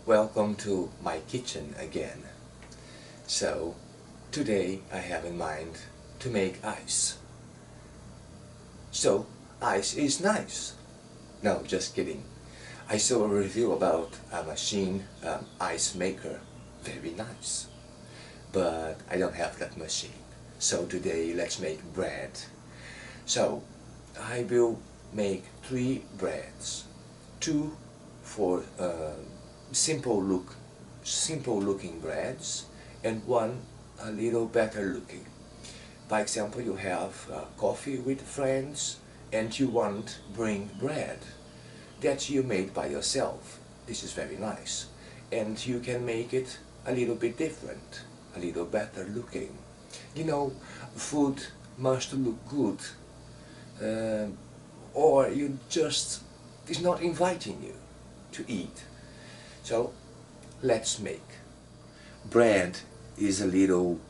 Welcome to my kitchen again. So, today I have in mind to make ice. So, ice is nice. No, just kidding. I saw a review about a machine ice maker. Very nice. But I don't have that machine. So today let's make bread. So, I will make 3 breads. 2 for simple looking breads, and 1 a little better looking. By example, you have coffee with friends and you want bring bread that you made by yourself. This is very nice, and you can make it a little bit different, a little better looking. You know, food must look good, uh, or you just is not inviting you to eat. So let's make. Bread is a little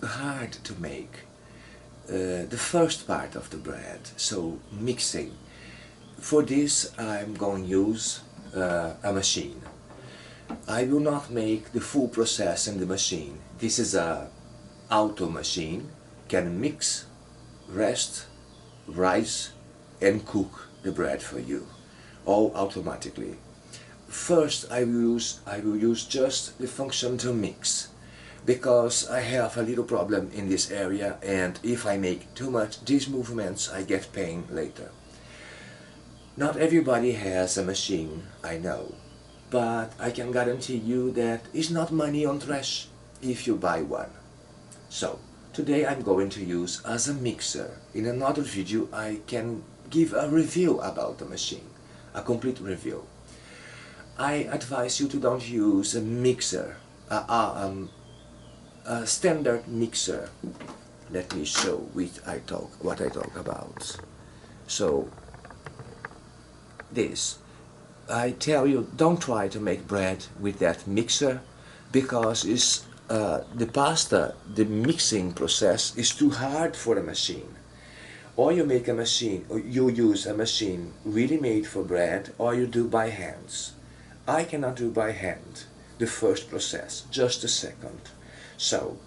hard to make. The first part of the bread, so mixing. For this I'm going to use a machine. I will not make the full process in the machine. This is a auto machine, can mix, rest, rise and cook the bread for you, all automatically. First I will use just the function to mix, because I have a little problem in this area, and if I make too much these movements I get pain later. Not everybody has a machine, I know, but I can guarantee you that it's not money on trash if you buy one. So today I'm going to use as a mixer. In another video I can give a review about the machine, a complete review. I advise you to don't use a mixer, a standard mixer. Let me show what I talk about. So this, I tell you, don't try to make bread with that mixer, because it's the mixing process is too hard for a machine. Or you make a machine, or you use a machine really made for bread, or you do by hands. I cannot do by hand the first process, just the second. So,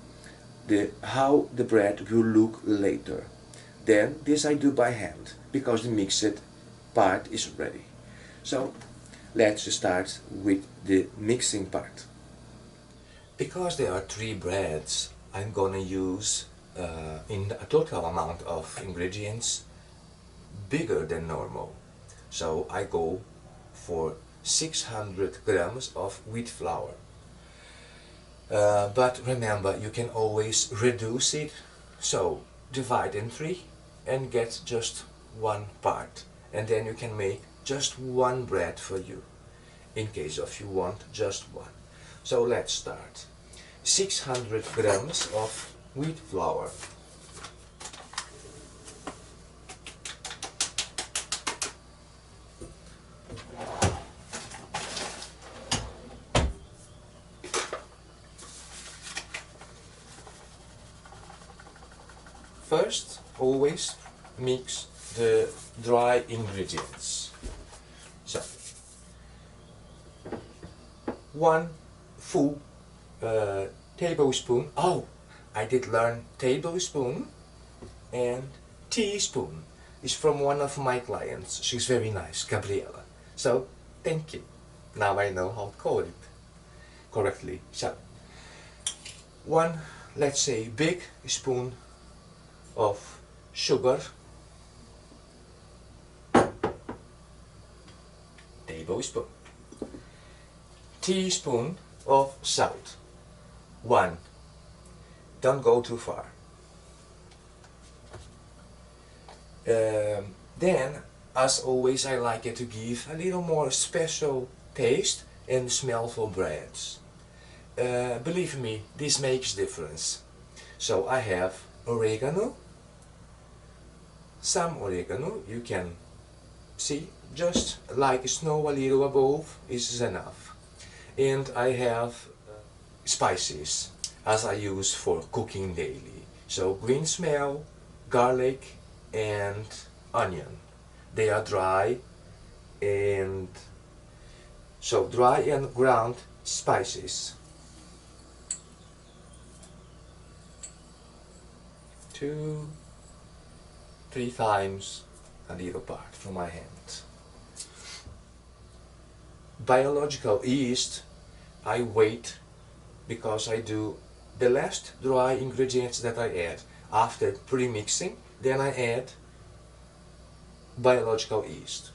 how the bread will look later. Then this I do by hand, because the mixed part is ready. So, let's start with the mixing part. Because there are 3 breads, I'm gonna use in a total amount of ingredients bigger than normal. So I go for 600 grams of wheat flour. But remember, you can always reduce it, so divide in 3 and get just 1 part, and then you can make just 1 bread for you, in case of you want just 1. So let's start. 600 grams of wheat flour. First, always mix the dry ingredients. So, 1 full tablespoon. Oh, I did learn tablespoon and teaspoon. It's from one of my clients. She's very nice, Gabriela. So, thank you. Now I know how to call it correctly. So, 1, let's say, big spoon of sugar, tablespoon, teaspoon of salt, 1, don't go too far. Then, as always, I like it to give a little more special taste and smell for breads. Believe me, this makes difference. So I have oregano, some oregano, you can see, just like snow a little above is enough. And I have spices, as I use for cooking daily. So green smell, garlic and onion. They are dry and So dry and ground spices. 2-3 times a little part from my hand. Biological yeast, I wait because I do the last dry ingredients that I add after pre-mixing, then I add biological yeast.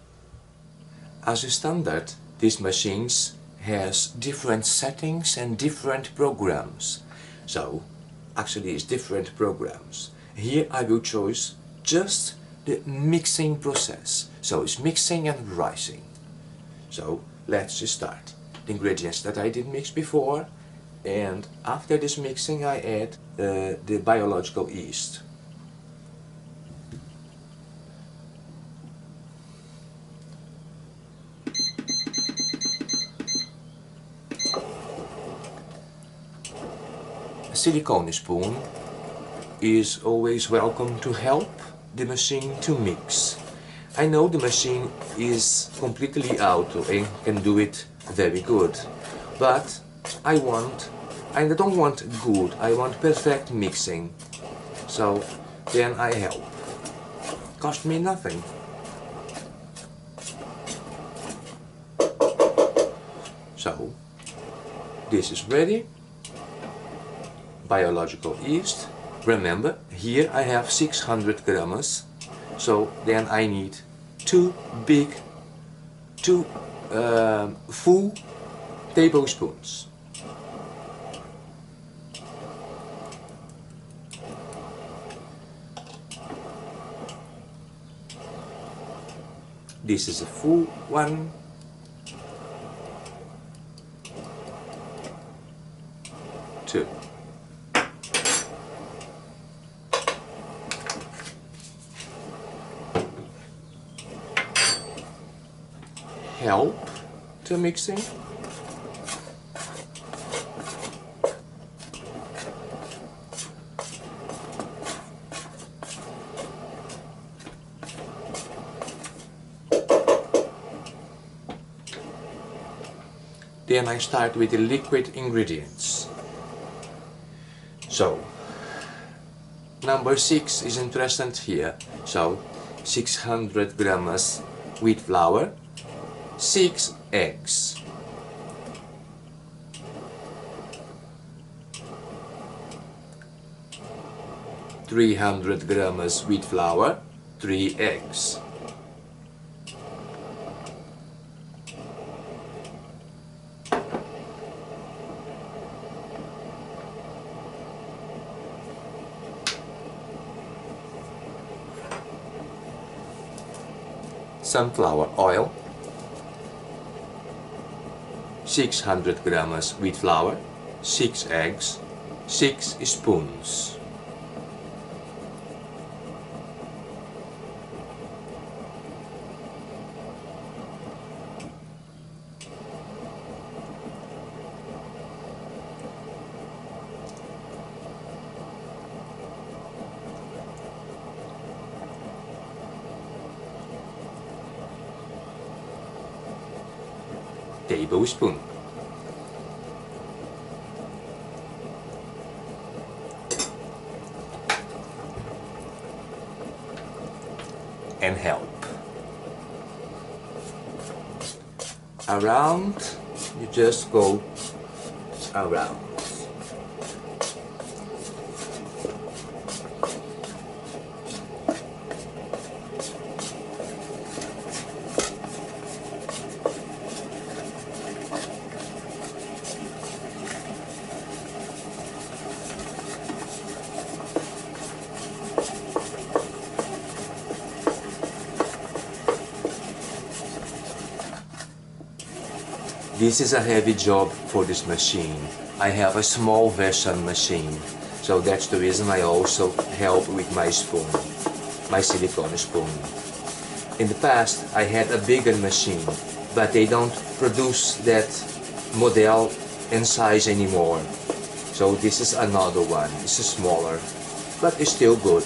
As a standard, these machines has different settings and different programs. So actually it's different programs. Here I will choose just the mixing process. So it's mixing and rising. So let's just start. The ingredients that I did mix before, and after this mixing I add the biological yeast. A silicone spoon is always welcome to help the machine to mix. I know the machine is completely auto and can do it very good, but I don't want good, I want perfect mixing. So then I help. Cost me nothing. So this is ready. Biological yeast. Remember, here I have 600 grams, so then I need two full tablespoons. This is a full one. Two. Help to mixing. Then I start with the liquid ingredients. So number 6 is interesting here. So 600 grams wheat flour, 6 eggs, (300 grams wheat flour, 3 eggs, sunflower oil, 600 grams wheat flour, 6 eggs, 6 spoons. Tablespoon. And help. Around, you just go around. This is a heavy job for this machine. I have a small version machine, so that's the reason I also help with my spoon, my silicone spoon. In the past I had a bigger machine, but they don't produce that model and size anymore. So this is another one. It's smaller, but it's still good.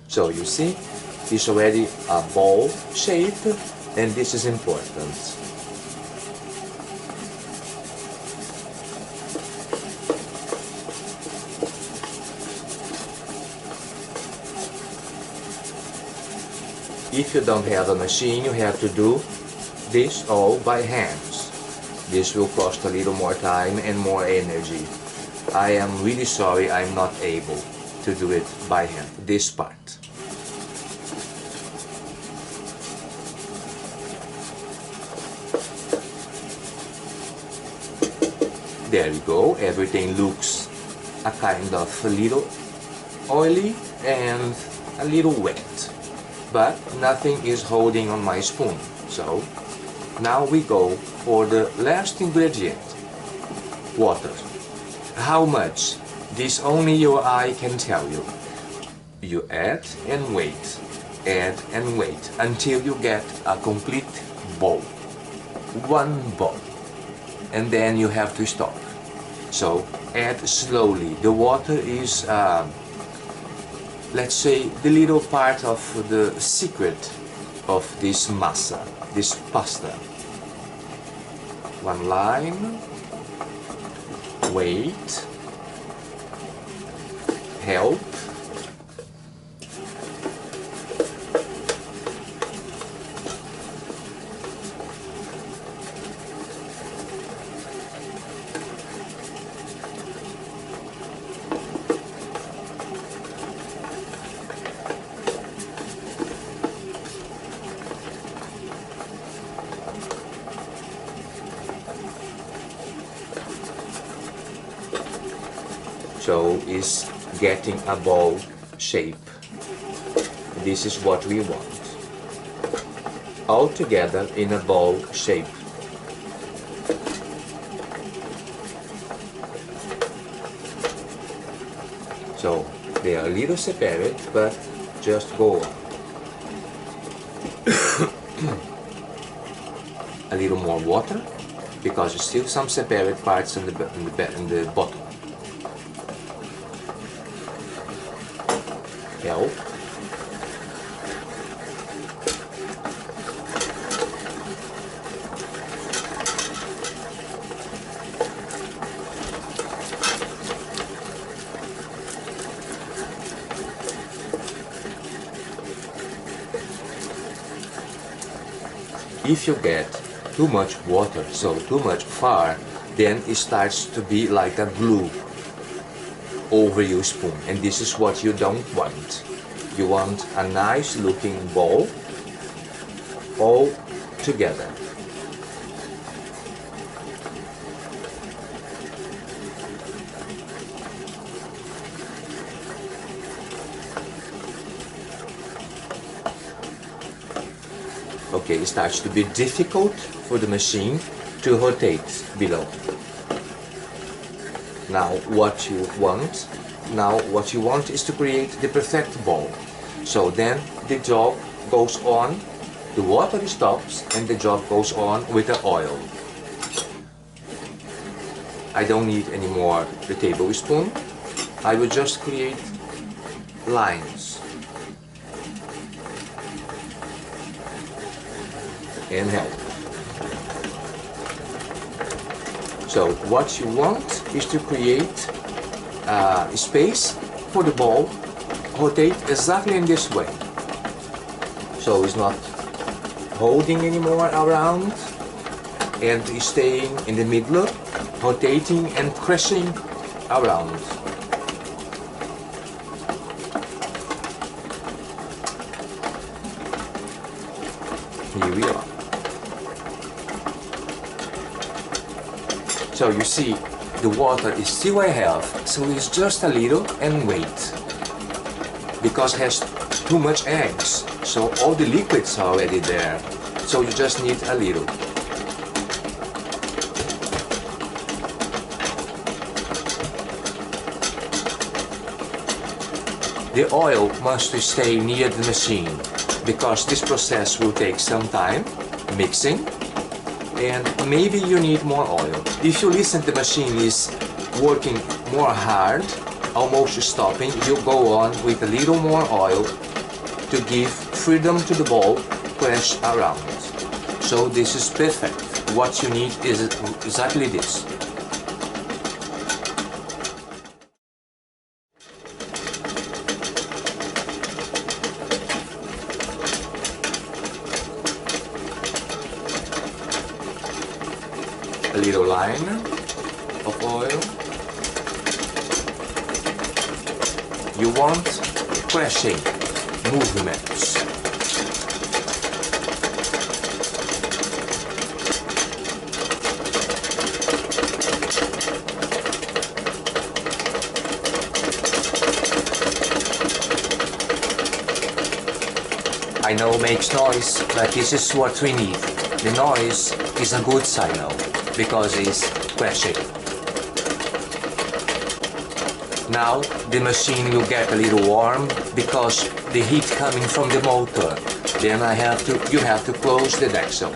So you see, is already a ball shape, and this is important. If you don't have a machine, you have to do this all by hands. This will cost a little more time and more energy. I am really sorry I'm not able to do it by hand, this part. There we go, everything looks a kind of a little oily and a little wet, but nothing is holding on my spoon. So now we go for the last ingredient, water. How much? This only your eye can tell you. You add and wait until you get a complete bowl. One bowl. And then you have to stop. So add slowly. The water is, let's say, the little part of the secret of this masa, this pasta. One line. Wait. Help. So is getting a ball shape. This is what we want. All together in a ball shape. So they are a little separate, but just go on. A little more water, because there's still some separate parts in the bottom. Help. If you get too much water, so too much flour, then it starts to be like a glue over your spoon, and this is what you don't want. You want a nice looking ball all together. Okay, it starts to be difficult for the machine to rotate below. Now what you want is to create the perfect ball. So then the job goes on, the water stops, and the job goes on with the oil. I don't need any more the tablespoon. I will just create lines and help. So what you want is to create space for the ball, rotate exactly in this way. So it's not holding anymore around and staying in the middle, rotating and crashing around. Here we are. So you see, the water is still I have, so it's just a little and wait. Because it has too much eggs, so all the liquids are already there. So you just need a little. The oil must stay near the machine, because this process will take some time, mixing, and maybe you need more oil. If you listen, the machine is working more hard, almost stopping, you go on with a little more oil to give freedom to the ball crash around. So this is perfect. What you need is exactly this. A little line of oil. You want crashing movements. I know it makes noise, but this is what we need. The noise is a good signal because it's crashing. Now the machine will get a little warm because the heat coming from the motor. Then you have to close the Dexel.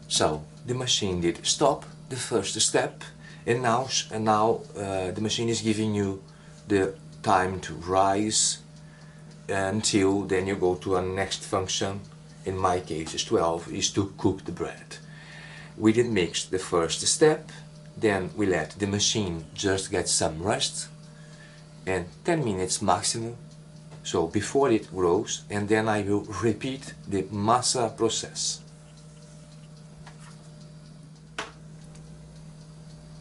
So the machine did stop the first step, and now the machine is giving you the time to rise until then you go to a next function. In my case is 12, is to cook the bread. We did mix the first step, then we let the machine just get some rest, and 10 minutes maximum, so before it grows, and then I will repeat the masa process.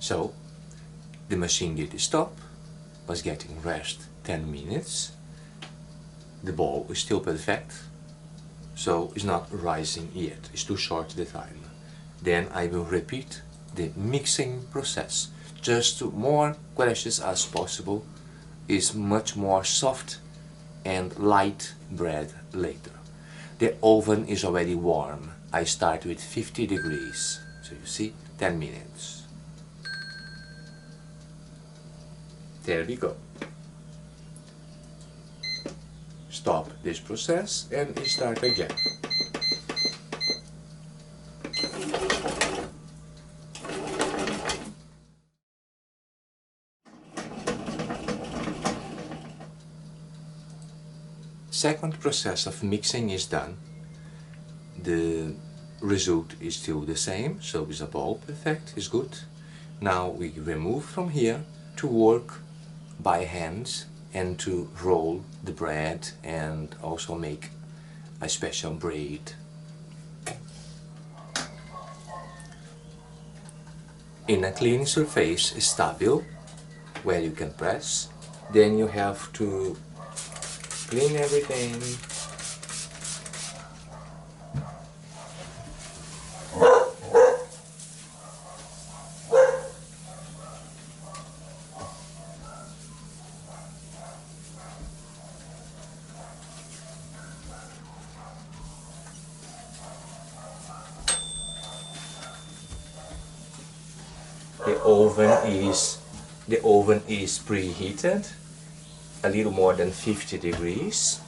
So the machine did stop, was getting rest 10 minutes, the ball is still perfect, so it's not rising yet, it's too short the time. Then I will repeat the mixing process, just to more crashes as possible, is much more soft and light bread later. The oven is already warm, I start with 50 degrees, so you see, 10 minutes. There we go. Stop this process and start again. Second process of mixing is done. The result is still the same, so is a ball perfect, is good. Now we remove from here to work by hands and to roll the bread and also make a special braid. In a clean surface, stable, where you can press, then you have to clean everything. The oven is preheated, a little more than 50 degrees.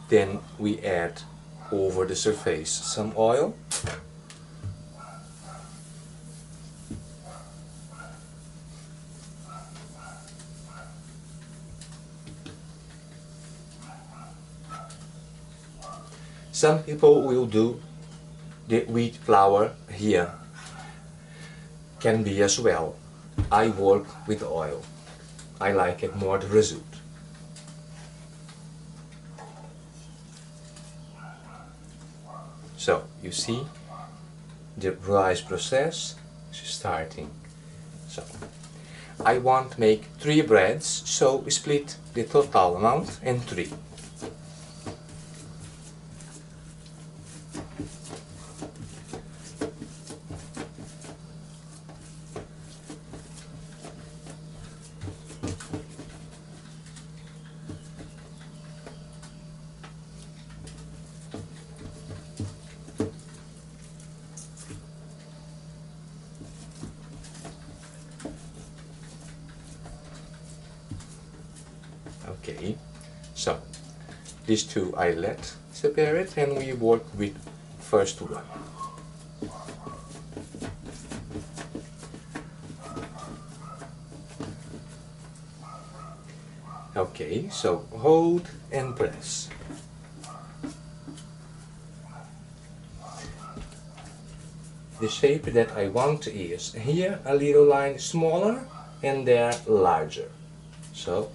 Then we add over the surface some oil. Some people will do the wheat flour here, can be as well. I work with oil. I like it more the result. So you see the rice process is starting. So I want to make 3 breads, so we split the total amount in 3. Okay, so these two I let separate and we work with first one. Okay, so hold and press. The shape that I want is here a little line smaller and there larger. So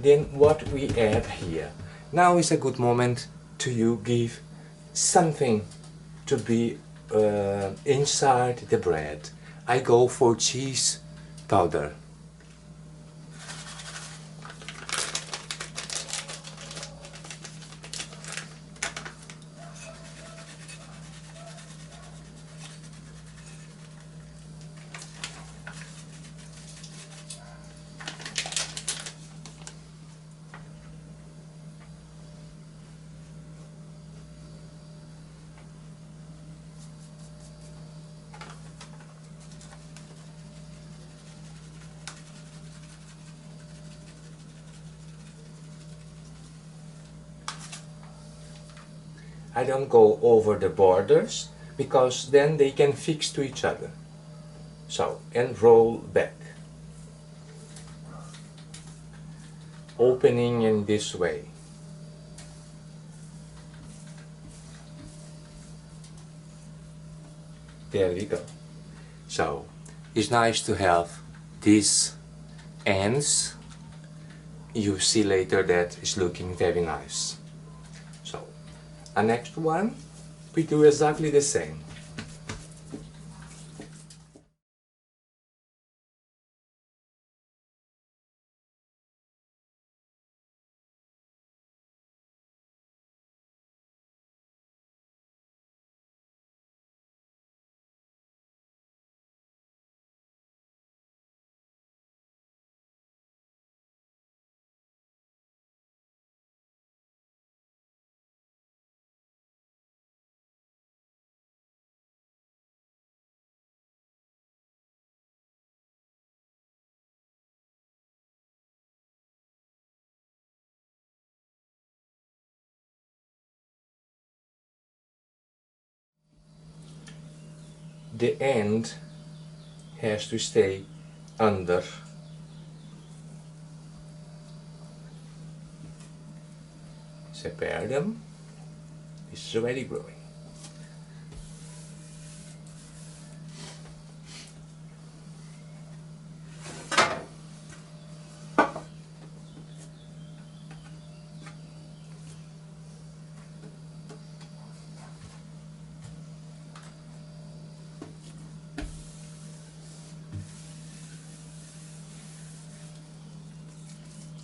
then what we add here. Now is a good moment to you give something to be inside the bread. I go for cheese powder. I don't go over the borders because then they can fix to each other. So, and roll back. Opening in this way. There we go. So, it's nice to have these ends. You see later that it's looking very nice. So, a next one, we do exactly the same. The end has to stay under. Separe them. This is already growing.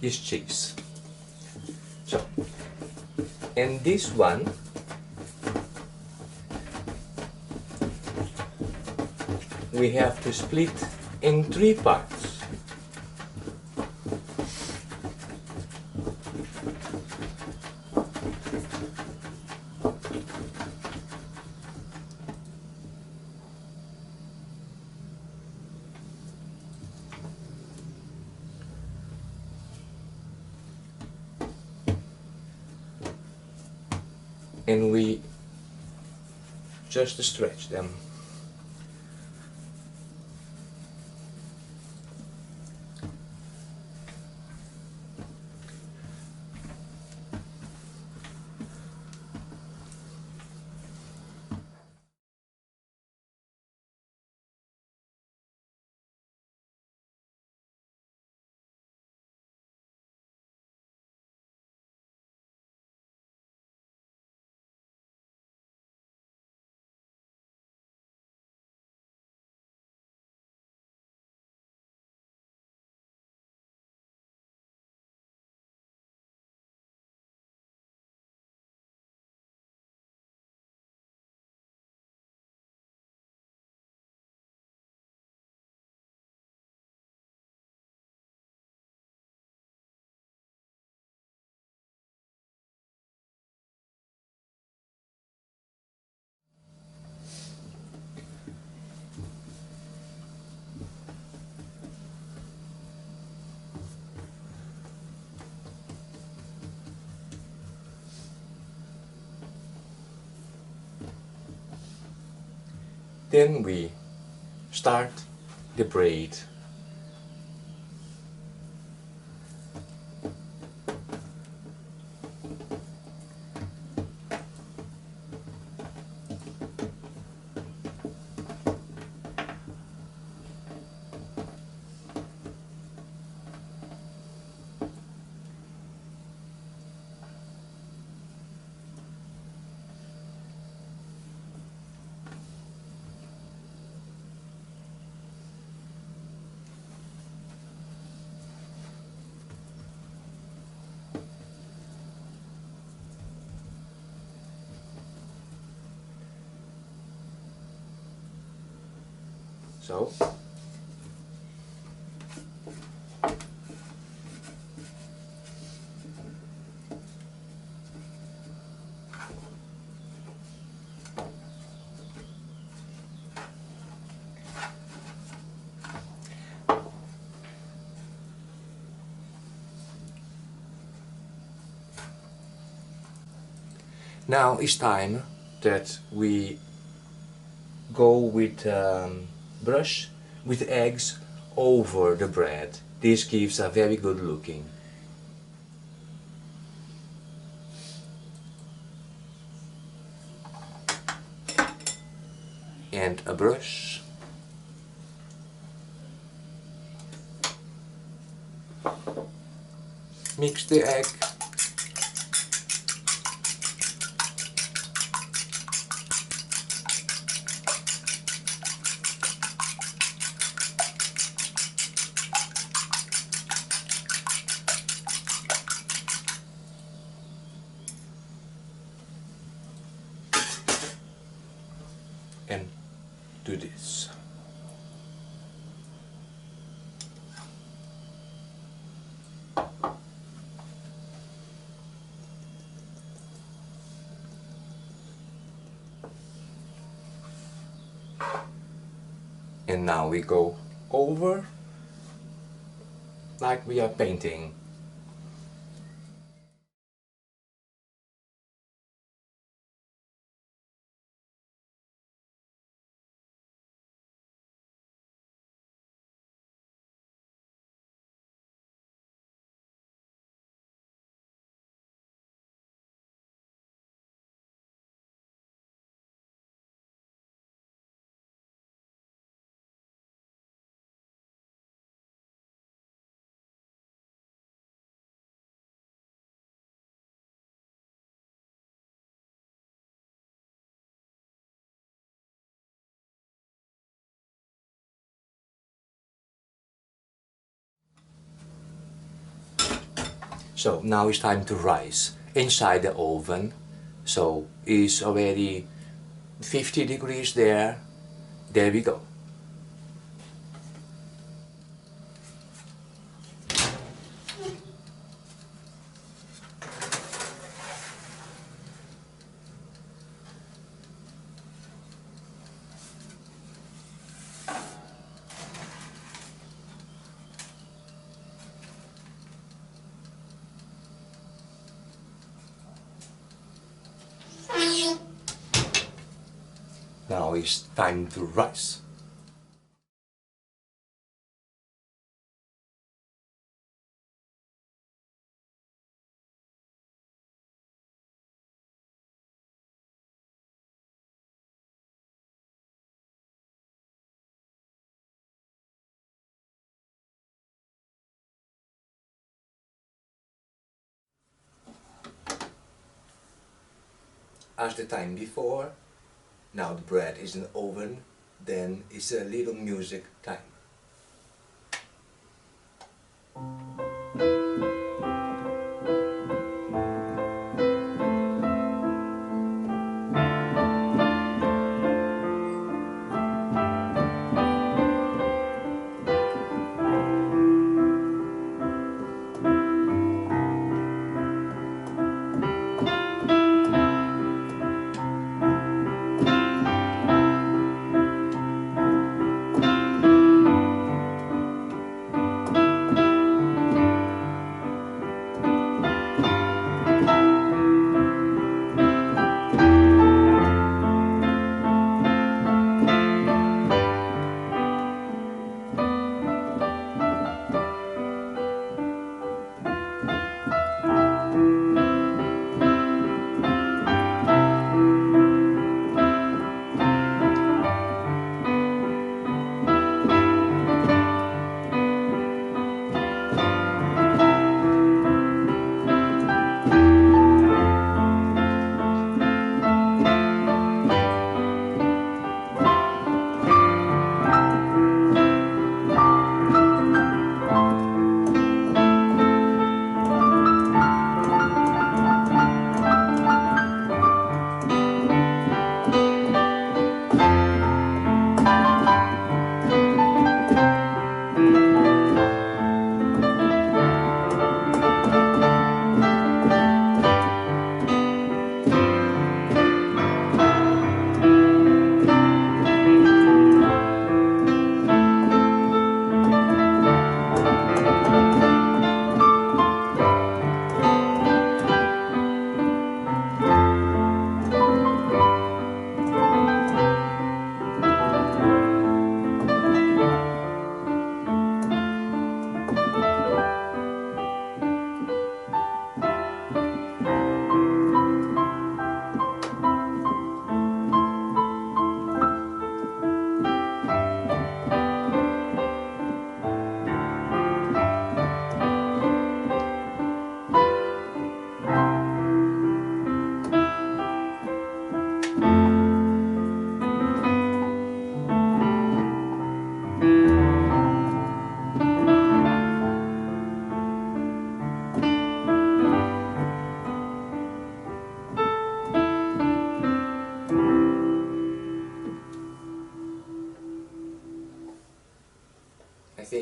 Is cheese. So, and this one we have to split in 3 parts. And we just stretch them. Then we start the braid. So, now it's time that we go with brush with eggs over the bread. This gives a very good looking. And a brush. Mix the egg. And do this. And now we go over like we are painting. So now it's time to rise inside the oven. So it's already 50 degrees there. There we go. Now it's time to rise. As the time before, now the bread is in the oven, then it's a little music time.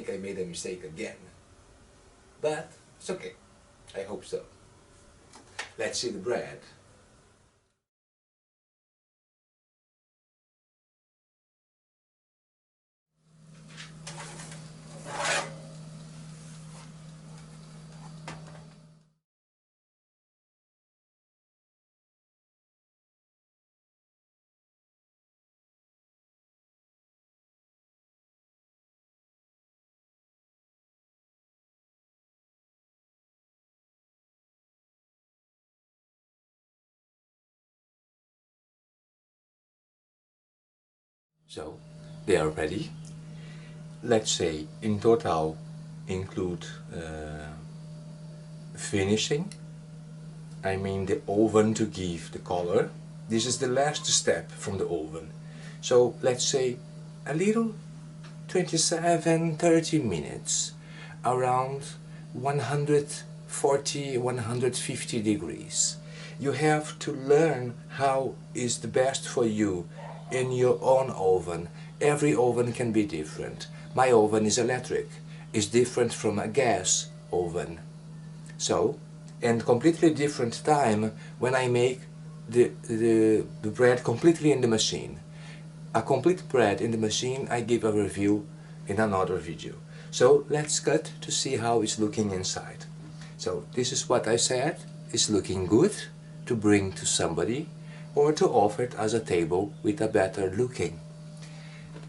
think I made a mistake again. But it's okay. I hope so. Let's see the bread. So they are ready. Let's say in total include finishing, I mean the oven to give the color. This is the last step from the oven. So let's say a little 27-30 minutes, around 140-150 degrees. You have to learn how is the best for you in your own oven. Every oven can be different. My oven is electric, is different from a gas oven. So, and completely different time when I make the bread completely in the machine. A complete bread in the machine I give a review in another video. So let's cut to see how it's looking inside. So this is what I said, it's looking good to bring to somebody or to offer it as a table with a better looking.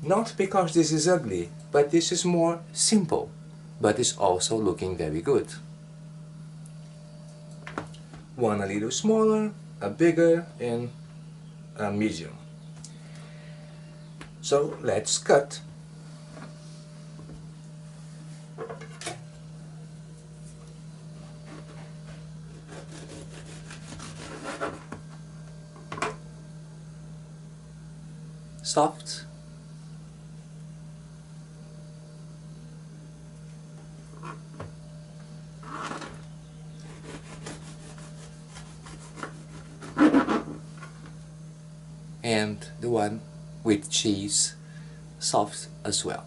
Not because this is ugly, but this is more simple, but it's also looking very good. One a little smaller, a bigger, and a medium. So let's cut. Soft. And the one with cheese, soft as well.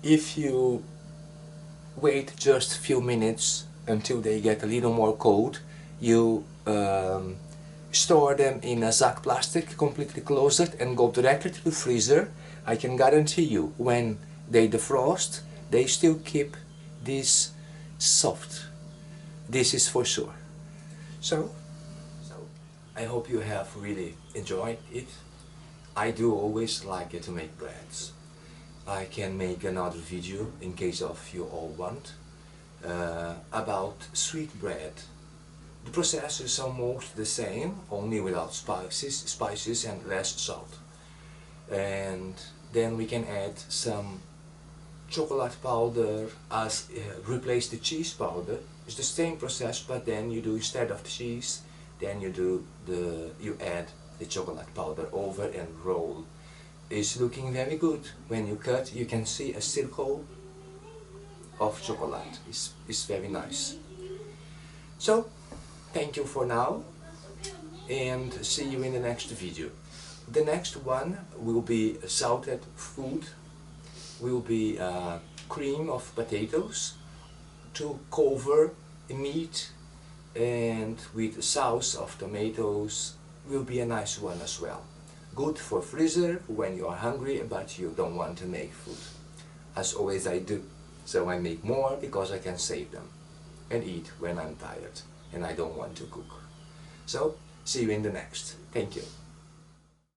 If you wait just a few minutes until they get a little more cold, you store them in a Zak plastic, completely closed, and go directly to the freezer. I can guarantee you, when they defrost, they still keep this soft. This is for sure. So I hope you have really enjoyed it. I do always like it to make breads. I can make another video in case of you all want about sweet bread. The process is almost the same, only without spices and less salt. And then we can add some chocolate powder as replace the cheese powder. It's the same process, but then you do, instead of the cheese, then you add the chocolate powder over and roll. It's looking very good. When you cut, you can see a circle of chocolate. It's very nice. So, thank you for now, and see you in the next video. The next one will be salted food, will be cream of potatoes to cover meat, and with sauce of tomatoes will be a nice one as well. Good for freezer when you are hungry but you don't want to make food. As always I do. So I make more because I can save them and eat when I'm tired and I don't want to cook. So see you in the next. Thank you.